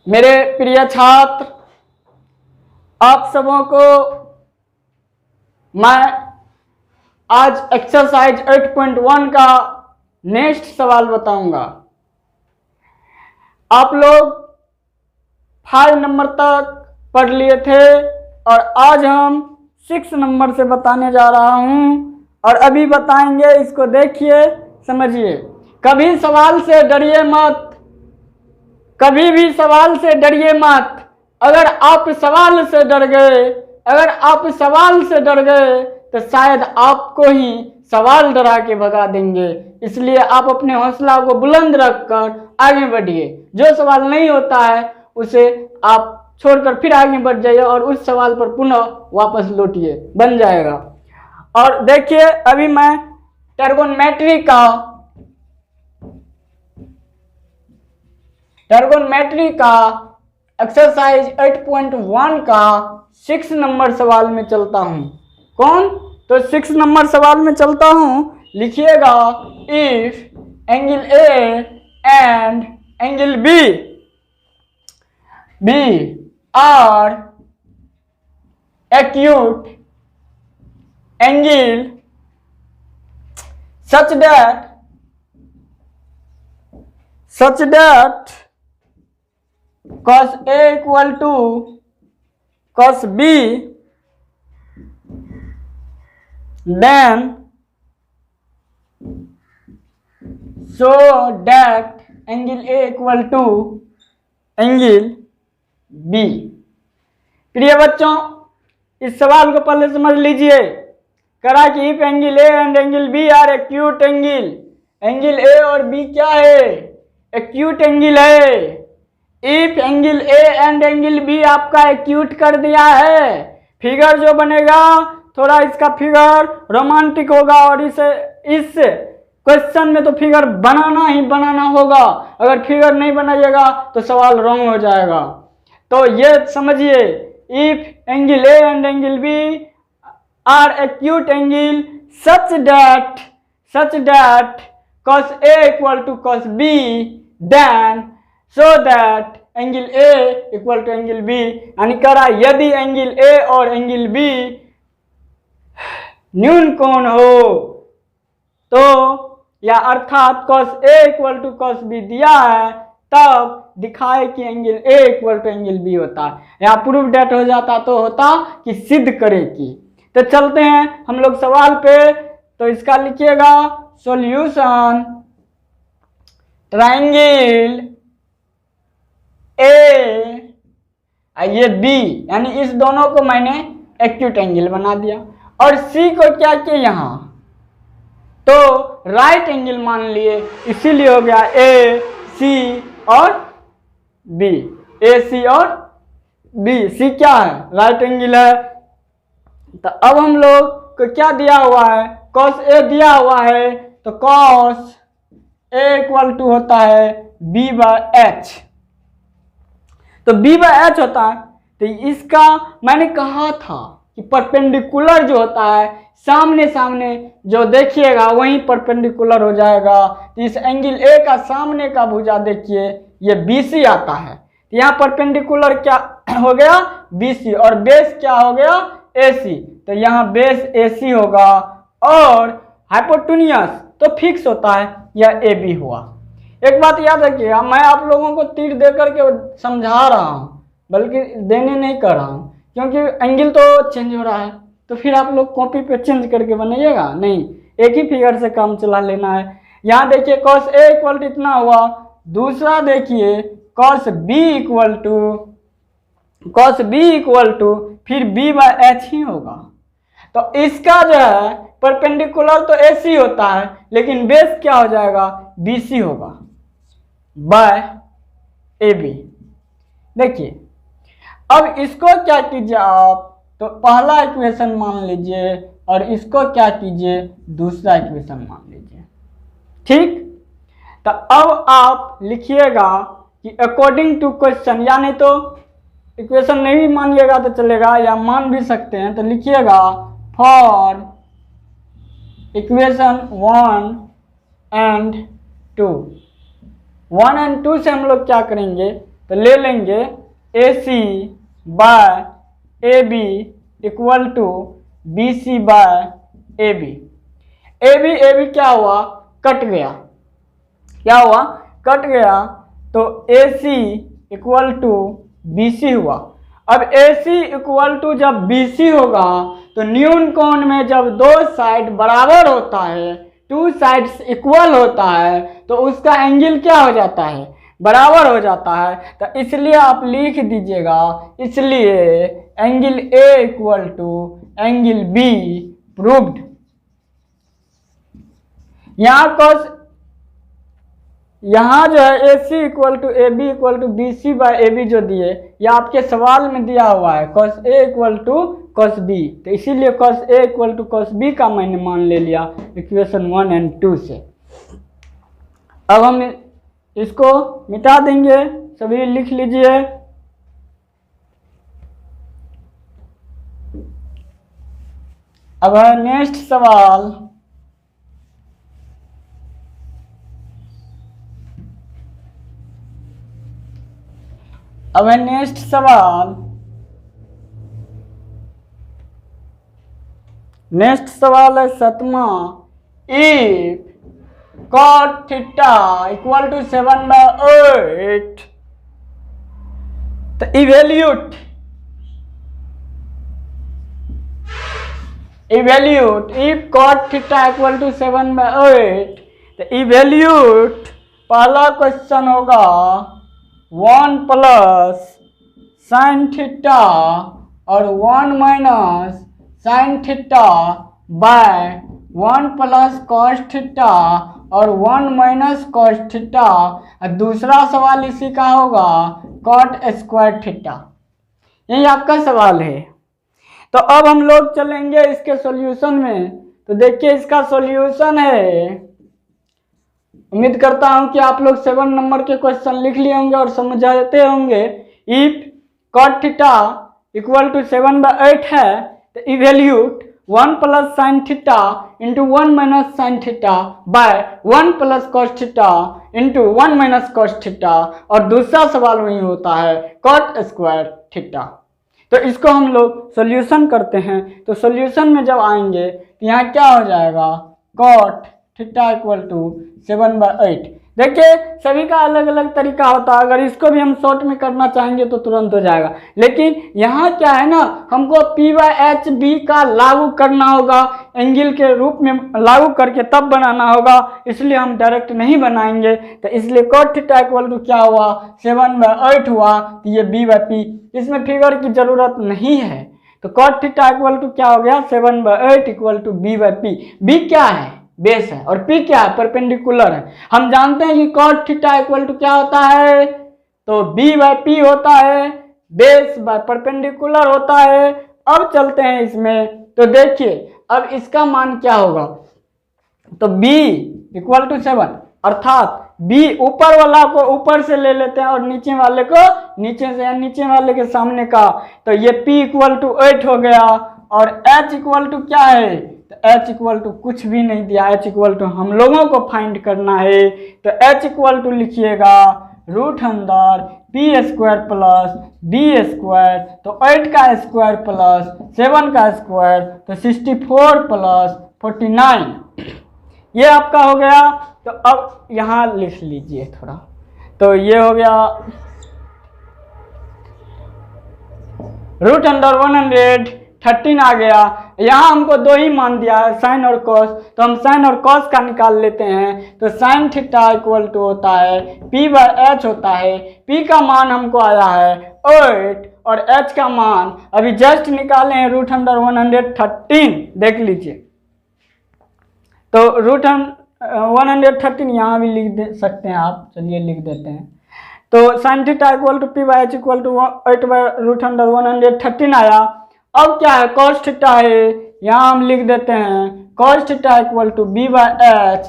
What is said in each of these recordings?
मेरे प्रिय छात्र, आप सबों को मैं आज एक्सरसाइज 8.1 का नेक्स्ट सवाल बताऊंगा। आप लोग 5 नंबर तक पढ़ लिए थे और आज हम 6 नंबर से बताने जा रहा हूं और अभी बताएंगे। इसको देखिए, समझिए। कभी सवाल से डरिए मत, कभी भी सवाल से डरिए मत। अगर आप सवाल से डर गए, तो शायद आपको ही सवाल डरा के भगा देंगे। इसलिए आप अपने हौसला को बुलंद रखकर आगे बढ़िए। जो सवाल नहीं होता है उसे आप छोड़कर फिर आगे बढ़ जाइए और उस सवाल पर पुनः वापस लौटिए, बन जाएगा। और देखिए, अभी मैं ट्रिगोनोमेट्री का एक्सरसाइज 8.1 का 6 नंबर सवाल में चलता हूं। कौन? तो 6 नंबर सवाल में चलता हूं। लिखिएगा, if angle A and angle B are acute angle such that cos A equal to cos B, then so that angle A equal to angle B। प्रिय बच्चों, इस सवाल को पहले समझ लीजिए। करा कि if angle A and angle B are acute angle. Angle A और बी क्या है? एक्यूट एंगल है। If angle A and angle B आपका एक्यूट कर दिया है, फिगर जो बनेगा थोड़ा इसका फिगर रोमांटिक होगा और इस क्वेश्चन में तो फिगर बनाना ही बनाना होगा। अगर फिगर नहीं बनाइएगा तो सवाल रॉन्ग हो जाएगा। तो ये समझिए, if angle A and angle B are acute angle such that cos A equal to cos B, then so that angle A equal to angle B। यानी करा यदि एंगल A और एंगल B न्यून कोण हो तो, या अर्थात cos A equal to cos B दिया है, तब दिखाए कि angle A equal to angle B होता है। या प्रूफ डेट हो जाता तो होता कि सिद्ध करे कि। तो चलते हैं हम लोग सवाल पे। तो इसका लिखिएगा, सॉल्यूशन ट्रायंगल ए ये बी, यानी इस दोनों को मैंने एक्यूट एंगल बना दिया और सी को क्या किया यहाँ तो राइट एंगल मान लिए, इसीलिए हो गया ए सी और बी। ए सी और बी, सी क्या है? राइट एंगल है। तो अब हम लोग को क्या दिया हुआ है? cos ए दिया हुआ है, तो cos ए इक्वल टू होता है b बाय एच। तो b बाय एच होता है। तो इसका मैंने कहा था कि परपेंडिकुलर जो होता है, सामने सामने जो देखिएगा वहीं परपेंडिकुलर हो जाएगा। तो इस एंगल ए का सामने का भुजा देखिए, ये BC आता है। तो यहाँ परपेंडिकुलर क्या हो गया? BC, और बेस क्या हो गया? AC। तो यहाँ बेस AC होगा और हाइपोटेन्यूज तो फिक्स होता है, यह AB हुआ। एक बात याद रखिएगा, मैं आप लोगों को तीर दे करके समझा रहा हूँ, बल्कि देने नहीं कर रहा हूँ, क्योंकि एंगल तो चेंज हो रहा है। तो फिर आप लोग कॉपी पे चेंज करके बनाइएगा नहीं, एक ही फिगर से काम चला लेना है। यहाँ देखिए cos A इक्वल टू इतना हुआ। दूसरा देखिए cos B इक्वल टू फिर B बाय एच ही होगा। तो इसका जो है परपेंडिकुलर तो AC होता है, लेकिन बेस क्या हो जाएगा? BC होगा बाय AB। देखिए, अब इसको क्या कीजिए आप, तो पहला इक्वेशन मान लीजिए और इसको क्या कीजिए, दूसरा इक्वेशन मान लीजिए। ठीक। तो अब आप लिखिएगा कि अकॉर्डिंग टू क्वेश्चन, या नहीं तो इक्वेशन नहीं भी मानिएगा तो चलेगा, या मान भी सकते हैं। तो लिखिएगा फॉर इक्वेशन 1 एंड 2 से हम लोग क्या करेंगे, तो ले लेंगे A C by A B equal to B C by A B. A B क्या हुआ, कट गया, क्या हुआ, कट गया, तो A C equal to B C हुआ। अब ए सी इक्वल टू जब बी सी होगा तो न्यून कोण में जब दो साइड बराबर होता है, टू साइड्स इक्वल होता है, तो उसका एंगल क्या हो जाता है, बराबर हो जाता है। तो इसलिए आप लिख दीजिएगा, इसलिए angle A equal to angle B proved. यहाँ जो है A C equal to A B equal to B C by A B जो दिए, ये आपके सवाल में दिया हुआ है cos A equal to cos B, तो इसीलिए cos A equal to cos B का मैंने मान ले लिया इक्वेशन 1 और 2 से। अब हम इसको मिटा देंगे, सभी लिख लीजिए। अब है नेक्स्ट सवाल, अब है नेक्स्ट सवाल, नेक्स्ट सवाल है 7वां, if cot theta equal to 7/8, तो evaluate if cot theta equal to 7/8, तो इवेल्यूट पहला क्वेश्चन होगा 1 प्लस साइन थीटा और 1 minus sine theta by 1 plus cos theta और 1 माइनस कॉस थीटा। दूसरा सवाल इसी का होगा कॉट स्क्वायर थीटा। यही आपका सवाल है। तो अब हम लोग चलेंगे इसके सॉल्यूशन में। तो देखिए इसका सॉल्यूशन है, उम्मीद करता हूं कि आप लोग 7 नंबर के क्वेश्चन लिख लिए होंगे और समझते होंगे। If cot theta equal to 7/8 है, तो evaluate 1 plus sine theta into 1 minus sine theta by 1 plus cos theta into 1 minus cos theta, और दूसरा सवाल वही होता है कॉट स्क्वायर थीटा। तो इसको हम लोग सॉल्यूशन करते हैं। तो सॉल्यूशन में जब आएंगे तो यहाँ क्या हो जाएगा, कॉट थीटा इक्वल टू 7/8। देखिए सभी का अलग अलग तरीका होता है, अगर इसको भी हम शॉर्ट में करना चाहेंगे तो तुरंत हो जाएगा, लेकिन यहाँ क्या है ना, हमको P/HB का लागू करना होगा, एंगल के रूप में लागू करके तब बनाना होगा, इसलिए हम डायरेक्ट नहीं बनाएंगे। तो इसलिए cot थीटा इक्वल टू क्या हुआ, 7/8 हुआ, तो ये B/P, इसमें फिगर की जरूरत नहीं है। तो cot थीटा इक्वल टू क्या हो गया, 7/8 इक्वल टू B/P। B क्या है, बेस है, और P क्या है, परपेंडिकुलर है। हम जानते हैं कि cot थीटा इक्वल टू क्या होता है, तो B/P होता है, बेस बाय परपेंडिकुलर होता है। अब चलते हैं इसमें, तो देखिए अब इसका मान क्या होगा, तो B इक्वल टू 7, अर्थात B ऊपर वाला को ऊपर से ले लेते हैं और नीचे वाले को नीचे से, या नीचे वाले के सामने का, तो ये P इक्वल टू 8 हो गया, और H इक्वल टू क्या है, तो H इक्वल टू कुछ भी नहीं दिया, H इक्वल टू हम लोगों को फाइंड करना है। तो H इक्वल टू लिखिएगा रूट अंदर P square plus B square, तो 8 का स्क्वायर प्लस 7 का स्क्वायर, तो 64 प्लस 49, ये आपका हो गया। तो अब यहाँ लिख लीजिए थोड़ा, तो ये हो गया रूट अंडर 113 आ गया। यहाँ हमको दो ही मान दिया है, साइन और कॉस, तो हम साइन और कॉस का निकाल लेते हैं। तो साइन थीटा इक्वल टू होता है P/H होता है। P का मान हमको आया है 8 और H का मान अभी जस्ट निकाले हैं रूट अंडर 113, देख लीजिए। तो रूट 113 यहाँ भी लिख दे सकते हैं आप, चलिए लिख देते हैं। तो sine theta equal to P/H equal to 8/रूट अंडर 113 आया। अब क्या है, कॉस थीटा है, यहाँ हम लिख देते हैं cos theta equal to B/H,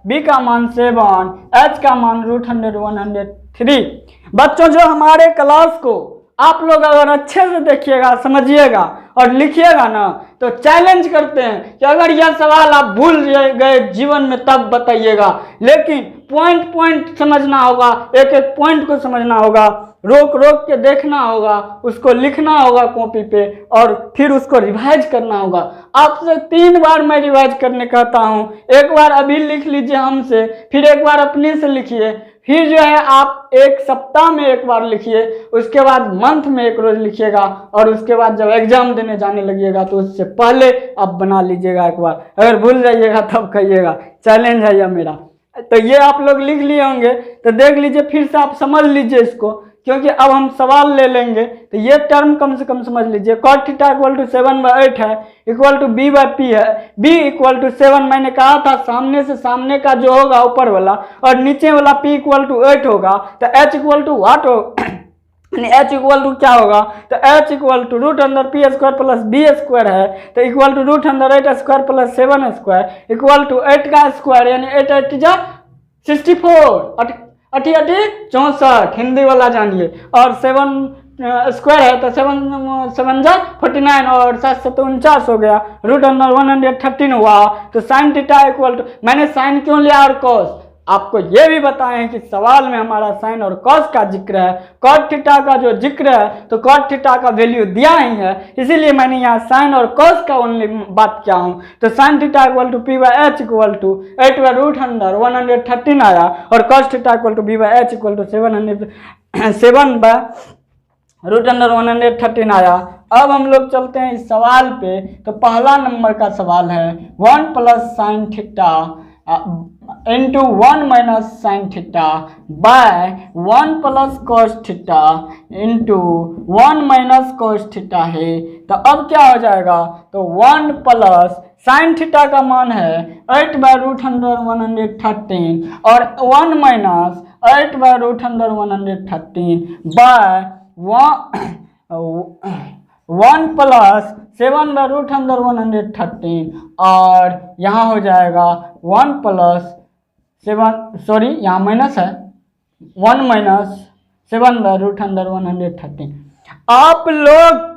B का मान 7, H का मान रूट अंडर 103। बच्चों जो हमारे क्लास को आप लोग अगर अच्छे से देखिएगा, समझिएगा और लिखिएगा ना तो चैलेंज करते हैं कि अगर यह सवाल आप भूल गए जीवन में तब बताइएगा, लेकिन पॉइंट पॉइंट समझना होगा, एक एक पॉइंट को समझना होगा, रोक रोक के देखना होगा, उसको लिखना होगा कॉपी पे और फिर उसको रिवाइज करना होगा। आपसे 3 बार मैं रिवाइज करने कहता हूँ, एक बार अभी लिख लीजिए हमसे, फिर एक बार अपने से लिखिए, फिर जो है आप 1 सप्ताह में 1 बार लिखिए, उसके बाद मंथ में 1 रोज लिखिएगा और उसके बाद जब एग्जाम देने जाने लगिएगा तो उससे पहले आप बना लीजिएगा एक बार। अगर भूल जाइएगा तब कहिएगा, चैलेंज है यह मेरा। तो ये आप लोग लिख लिए होंगे तो देख लीजिए, फिर से आप समझ लीजिए इसको, क्योंकि अब हम सवाल ले लेंगे। तो ये टर्म कम से कम समझ लीजिए, cot थीटा इक्वल टू 7/8 है, इक्वल टू b/p है, b इक्वल टू 7 मैंने कहा था सामने से सामने का जो होगा ऊपर वाला और नीचे वाला p इक्वल टू 8 होगा। तो h इक्वल टू वाट हो h इक्वल टू क्या होगा, तो h equal to √p² plus b² है, तो equal to √8² plus 7² equal to 8 का स्क्वायर यानी 8 8 जा 64 अठी 64 हिंदी वाला जानिए, और 7 स्क्वायर है तो 7 7 जा 49 और 7 7 49 हो गया, √113 हुआ। तो साइन थीटा इक्वल टू, मैंने साइन क्यों लिया और कॉस आपको ये भी बताए हैं कि सवाल में हमारा साइन और कॉस का जिक्र है, कॉट थीटा का जो जिक्र है तो कॉट थीटा का वैल्यू दिया ही है, इसीलिए मैंने यहाँ साइन और कॉस का ओनली बात किया हूँ। तो sine theta equal to p/h equal to 8/√113 आया और cos theta equal to b/h equal to 7/√113 आया। अब हम लोग चलते हैं इस सवाल पे। तो पहला नंबर का सवाल है 1 plus sine theta into 1 minus sine theta by 1 plus cos theta into 1 minus cos theta है। तो अब क्या हो जाएगा, तो 1 प्लस साइन थीटा का मान है 8/√113 और 1 माइनस 8/√113 बाय 1 प्लस 7/√113 और यहाँ हो जाएगा 1 प्लस 7, सॉरी यहाँ माइनस है, 1 माइनस 7/√113। आप लोग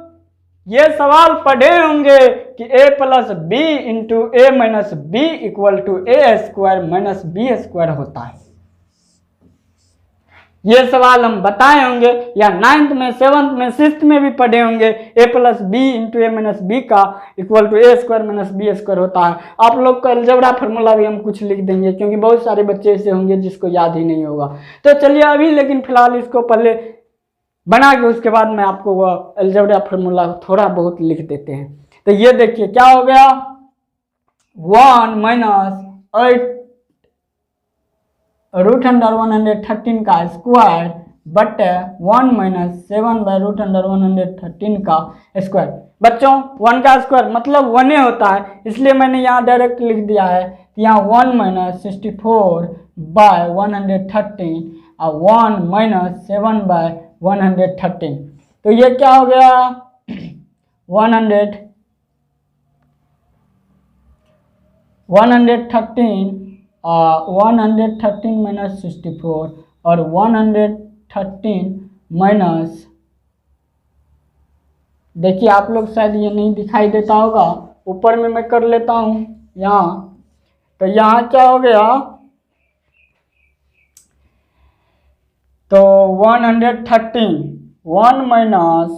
ये सवाल पढ़े होंगे कि a plus B into A minus b equal to a² minus b² होता है। ये सवाल हम बताए होंगे या 9th में 7th में 6th में भी पढ़े होंगे, a plus B into A minus B का equal to a² minus b² होता है। आप लोग का अलजेब्रा फार्मूला भी हम कुछ लिख देंगे, क्योंकि बहुत सारे बच्चे ऐसे होंगे जिसको याद ही नहीं होगा। तो चलिए अभी लेकिन फिलहाल इसको पहले बना के उसके बाद मैं आपको वह अलजेब्रा फार्मूला थोड़ा बहुत लिख देते हैं। तो ये देखिए क्या हो गया, 1 माइनस 8√113 का स्क्वायर बटे 1 माइनस 7/√113 का स्क्वायर। बच्चों 1 का स्क्वायर मतलब 1 होता है, इसलिए मैंने यहाँ डायरेक्ट लिख दिया है। यहाँ 1 माइनस 64/113 और 1 माइनस 7/113। तो ये क्या हो गया 113 माइनस 64 और 113 माइनस, देखिए आप लोग शायद ये नहीं दिखाई देता होगा, ऊपर में मैं कर लेता हूँ यहाँ। तो यहाँ क्या हो गया, तो 113 माइनस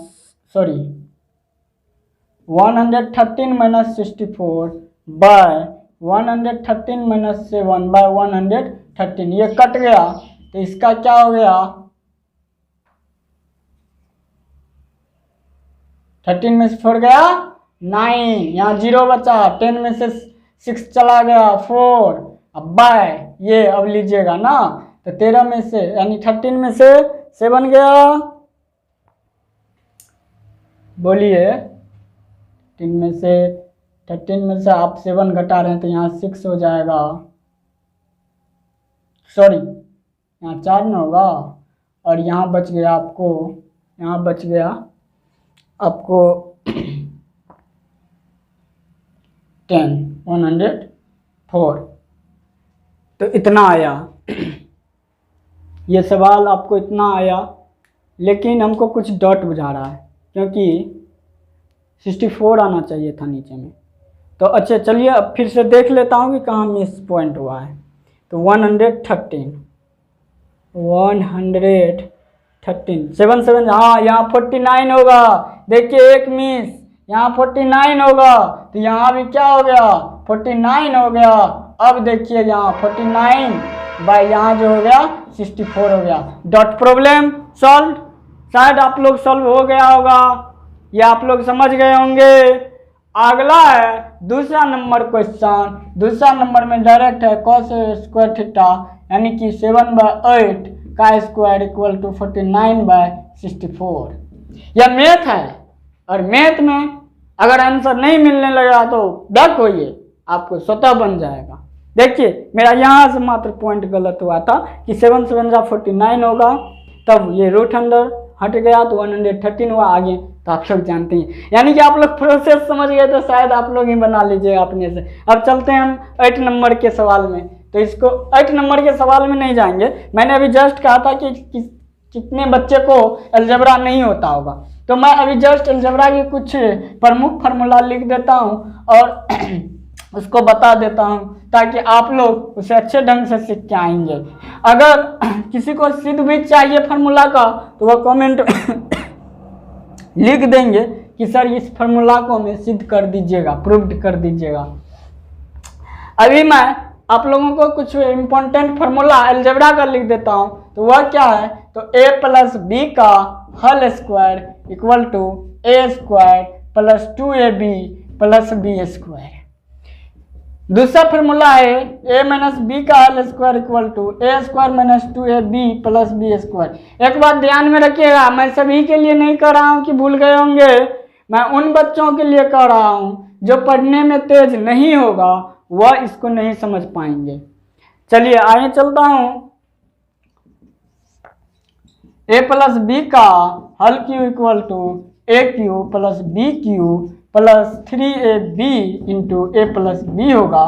64 बाय 113 माइनस 7/113, ये कट गया तो इसका क्या हो गया 13 में से 4 गया 9, यहाँ 0 बचा, 10 में से 6 चला गया 4, अब बाय ये अब लीजिएगा ना, तो 13 में से यानी 13 में से 7 गया, बोलिए 13 में से आप 7 घटा रहे हैं तो यहाँ 6 हो जाएगा, सॉरी यहाँ 4 में होगा, और यहाँ बच गया आपको, यहाँ बच गया आपको 104। तो इतना आया, ये सवाल आपको इतना आया, लेकिन हमको कुछ डॉट बुझा रहा है, क्योंकि 64 आना चाहिए था नीचे में। तो अच्छा चलिए अब फिर से देख लेता हूँ कि कहाँ मिस पॉइंट हुआ है। तो 113 7 7 हाँ यहाँ 49 होगा। देखिए एक मिस, यहाँ 49 होगा तो यहाँ भी क्या हो गया 49 हो गया। अब देखिए यहाँ 49 बाय यहाँ जो हो गया 64 हो गया। Dot problem solve. शायद आप लोग सॉल्व हो गया होगा या आप लोग समझ गए होंगे। अगला है दूसरा नंबर क्वेश्चन। दूसरा नंबर में डायरेक्ट है cos स्क्वायर थीटा यानी कि 7/8 का स्क्वायर इक्वल टू 49/64। यह मैथ है और मैथ में अगर आंसर नहीं मिलने लगा तो डक होइए, आपको स्वतः बन जाएगा। देखिए मेरा यहाँ से मात्र पॉइंट गलत हुआ था कि 7 7 49 होगा, तब ये रूट अंदर हट गया तो 113 हुआ। आगे तो आप लोग जानते हैं, यानी कि आप लोग प्रोसेस समझ गए तो शायद आप लोग ही बना लीजिएगा अपने से। अब चलते हैं हम 8 नंबर के सवाल में। तो इसको 8 नंबर के सवाल में नहीं जाएंगे। मैंने अभी जस्ट कहा था कि कितने बच्चे को अलजेब्रा नहीं होता होगा, तो मैं अभी जस्ट अलजेब्रा के कुछ प्रमुख फार्मूला लिख देता हूँ और उसको बता देता हूँ ताकि आप लोग उसे अच्छे ढंग से सीख के आएंगे। अगर किसी को सिद्ध भी चाहिए फार्मूला का तो वह कमेंट लिख देंगे कि सर इस फार्मूला को हमें सिद्ध कर दीजिएगा, प्रूव्ड कर दीजिएगा। अभी मैं आप लोगों को कुछ इम्पोर्टेंट फार्मूला अलजेब्रा का लिख देता हूँ। तो वह क्या है, तो a + b का whole square equal to a square plus 2ab plus b square. दूसरा फार्मूला है a - b का whole square equal to a square minus 2ab plus b square. एक बात ध्यान में रखिएगा, मैं सभी के लिए नहीं कर रहा हूँ कि भूल गए होंगे, मैं उन बच्चों के लिए कर रहा हूँ जो पढ़ने में तेज नहीं होगा, वह इसको नहीं समझ पाएंगे। चलिए आगे चलता हूँ। a + b का whole cube equal to aq plus bq plus 3ab into a plus b होगा,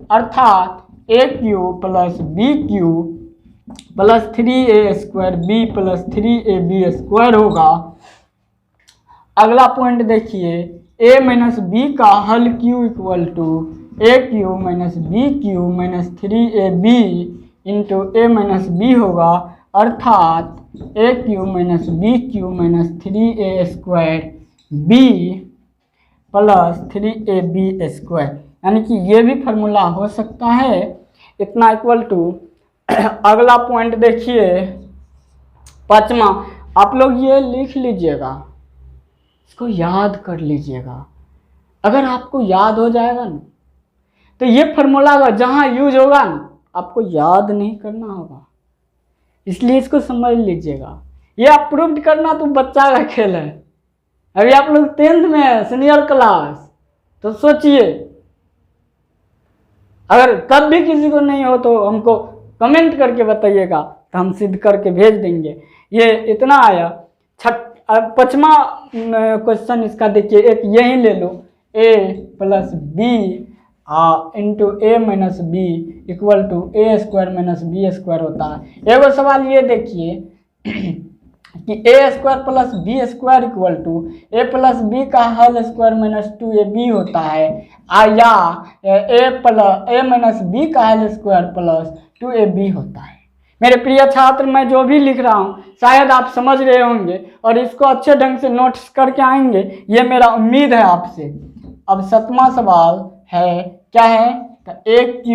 अर्थात aq plus bq plus 3a square b plus 3ab square होगा। अगला पॉइंट देखिए, a माइनस b का whole cube equal to aq minus bq minus 3ab into a minus b होगा, अर्थात aq minus bq minus 3a square b plus 3ab square. यानी कि ये भी फार्मूला हो सकता है इतना इक्वल टू। अगला पॉइंट देखिए 5वां, आप लोग ये लिख लीजिएगा, इसको याद कर लीजिएगा। अगर आपको याद हो जाएगा ना तो ये फार्मूला का जहाँ यूज होगा ना आपको याद नहीं करना होगा, इसलिए इसको समझ लीजिएगा। ये आप प्रूव करना तो बच्चा का खेल है। अभी आप लोग 10th में है, सीनियर क्लास, तो सोचिए। अगर तब भी किसी को नहीं हो तो हमको कमेंट करके बताइएगा, तो हम सिद्ध करके भेज देंगे। ये इतना आया। 5वां क्वेश्चन इसका देखिए, एक यही ले लो, a plus b into a minus b equal to a square minus b square होता है। एगो सवाल ये देखिए कि a square plus b square equal to a plus b का होल स्क्वायर माइनस 2ab होता है, या a माइनस b का होल स्क्वायर प्लस 2ab होता है। मेरे प्रिय छात्र, मैं जो भी लिख रहा हूँ शायद आप समझ रहे होंगे और इसको अच्छे ढंग से नोट्स करके आएंगे, ये मेरा उम्मीद है आपसे। अब 7वां सवाल है, क्या है, तो aq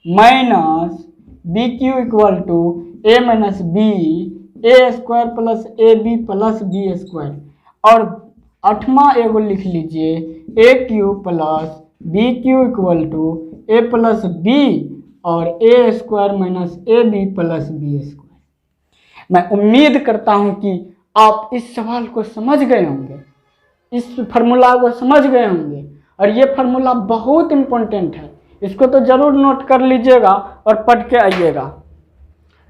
minus bq equal to a minus b a square plus ab plus b square. और 8वां एगो लिख लीजिए, aq plus bq equal to a plus b और a square minus ab plus b square. मैं उम्मीद करता हूं कि आप इस सवाल को समझ गए होंगे, इस फार्मूला को समझ गए होंगे, और ये फार्मूला बहुत इम्पोर्टेंट है, इसको तो ज़रूर नोट कर लीजिएगा और पढ़ के आइएगा।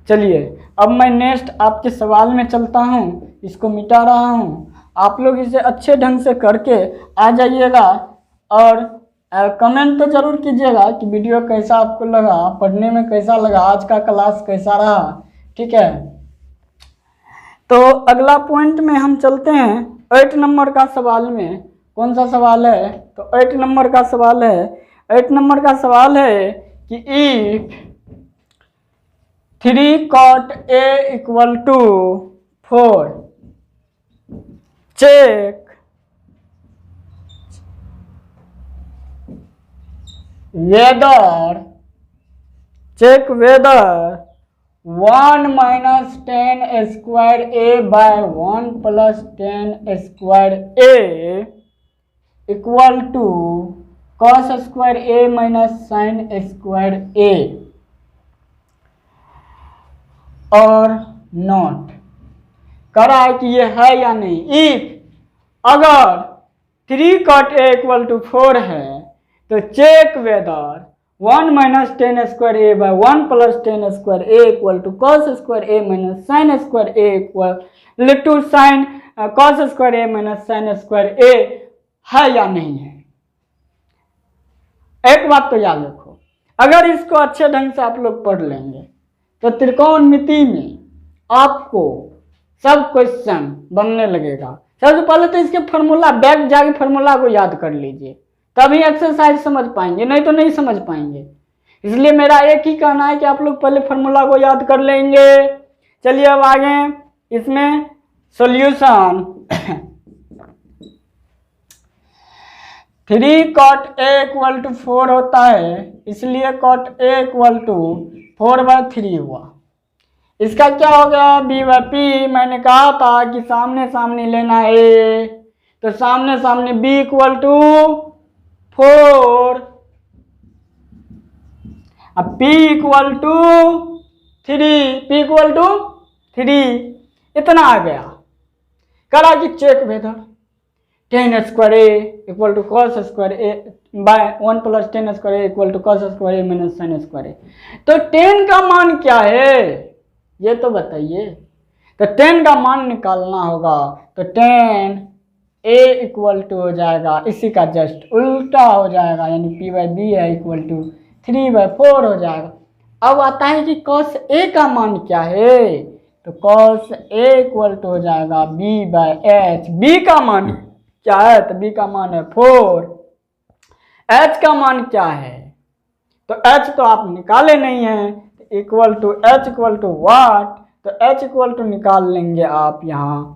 चलिए अब मैं नेक्स्ट आपके सवाल में चलता हूँ, इसको मिटा रहा हूँ। आप लोग इसे अच्छे ढंग से करके आ जाइएगा और कमेंट तो ज़रूर कीजिएगा कि वीडियो कैसा आपको लगा, पढ़ने में कैसा लगा, आज का क्लास कैसा रहा। ठीक है, तो अगला पॉइंट में हम चलते हैं। 8 नंबर का सवाल में कौन सा सवाल है? तो 8 नंबर का सवाल है, 8 नंबर का सवाल है कि if 3 cot A equal to 4 check whether 1 minus 10 square A by 1 plus 10 square A equal to cos square A minus sin square A और नॉट। कह रहा है कि ये है या नहीं। इफ अगर 3 cot A इक्वल टू 4 है तो check whether 1 minus 10 square A by 1 plus 10 square A equal to cos square A minus sine square A equal to sine cos square A minus sine square A है या नहीं है। एक बात तो याद रखो, अगर इसको अच्छे ढंग से आप लोग पढ़ लेंगे तो त्रिकोणमिति में आपको सब क्वेश्चन बनने लगेगा। सबसे पहले तो इसके फार्मूला बैक जाके फार्मूला को याद कर लीजिए, तभी एक्सरसाइज समझ पाएंगे, नहीं तो नहीं समझ पाएंगे। इसलिए मेरा एक ही कहना है कि आप लोग पहले फार्मूला को याद कर लेंगे। चलिए अब आगे इसमें solution 3 cot A equal to 4 होता है, इसलिए cot A इक्वल टू 4/3 हुआ। इसका क्या हो गया? b/p। मैंने कहा था कि सामने सामने लेना है, तो सामने सामने b इक्वल टू 4, अब p इक्वल टू 3 इतना आ गया। करा कि check whether 10 square A equal to cos square A by 1 plus 10 square A equal to cos square A minus sine square A. तो 10 का मान क्या है ये तो बताइए। तो 10 का मान निकालना होगा, तो 10 a इक्वल टू हो जाएगा, इसी का जस्ट उल्टा हो जाएगा, यानी p/b है इक्वल टू 3/4 हो जाएगा। अब आता है कि cos a का मान क्या है, तो cos a इक्वल टू हो जाएगा b/h। b का मान क्या है? तो b का मान है 4। h का मान क्या है? तो h तो आप निकाले नहीं हैं, equal to h equal to what, तो h इक्वल टू निकाल लेंगे आप यहाँ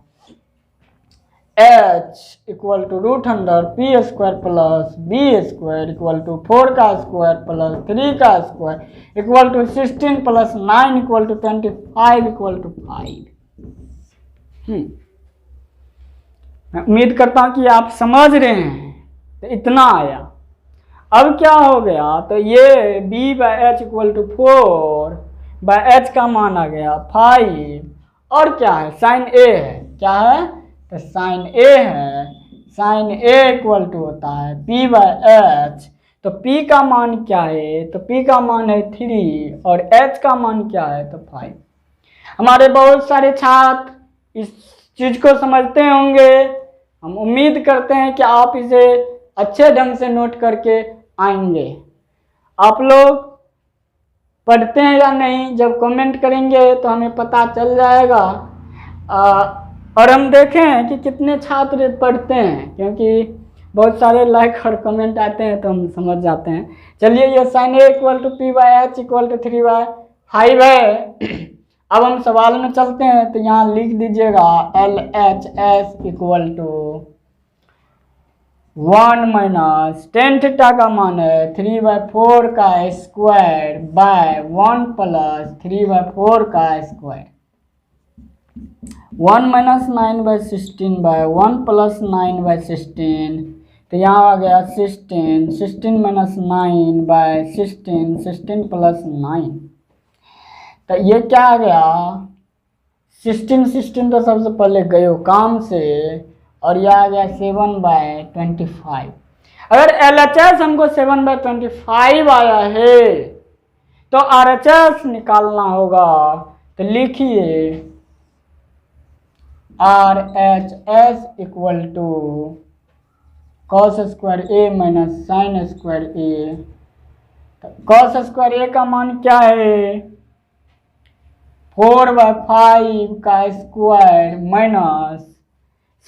h equal to √p square plus b square equal to 4 का स्क्वायर प्लस 3 का square equal to 16 plus 9 equal to 25 equal to 5। मैं उम्मीद करता हूँ कि आप समझ रहे हैं। तो इतना आया। अब क्या हो गया? तो ये b/h इक्वल टू 4/h का मान आ गया 5, और क्या है? साइन a है। क्या है? तो साइन a है। साइन a इक्वल टू होता है p/h। तो p का मान क्या है? तो p का मान है 3 और h का मान क्या है? तो 5। हमारे बहुत सारे छात्र इस चीज को समझते होंगे। हम उम्मीद करते हैं कि आप इसे अच्छे ढंग से नोट करके आएंगे। आप लोग पढ़ते हैं या नहीं, जब कमेंट करेंगे तो हमें पता चल जाएगा। और हम देखें कि कितने छात्र पढ़ते हैं, क्योंकि बहुत सारे लाइक और कमेंट आते हैं तो हम समझ जाते हैं। चलिए, ये sine a equal to p/h equal to 3/5 है। अब हम सवाल में चलते हैं, तो यहाँ लिख दीजिएगा LHS equal to 1 minus tan theta का मान है 3/4 का स्क्वायर बाय 1 प्लस 3/4 का स्क्वायर, 1 माइनस 9/16 बाय 1 प्लस 9/16। तो यहाँ आ गया 16 माइनस 9 बाय 16 प्लस 9। तो ये क्या आ गया? 16 तो सबसे पहले गए हो काम से, और यह आ गया 7/25। अगर LHS हमको 7/25 आया है तो RHS निकालना होगा। तो लिखिए RHS equal to cos square A minus sine square A. तो कॉस स्क्वायर ए का मान क्या है? 4/5 का स्क्वायर माइनस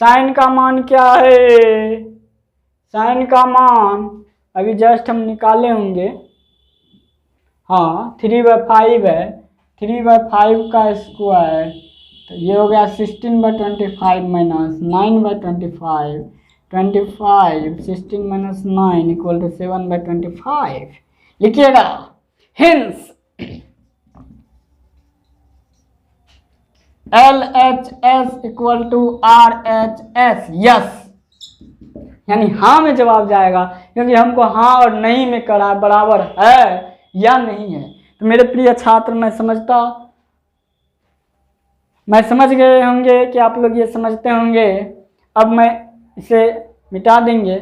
साइन का मान क्या है? साइन का मान अभी जस्ट हम निकाले होंगे। हाँ 3/5 है, 3/5 का स्क्वायर, तो ये हो गया 16/25 माइनस 9/25, 25 16 माइनस 9 इक्वल टू 7/25 लिखिएगा। Hence LHS equal to RHS, yes, यानी हाँ में जवाब जाएगा, क्योंकि हमको हाँ और नहीं में करा बराबर है या नहीं है। तो मेरे प्रिय छात्र, मैं समझ गए होंगे कि आप लोग ये समझते होंगे। अब मैं इसे मिटा देंगे।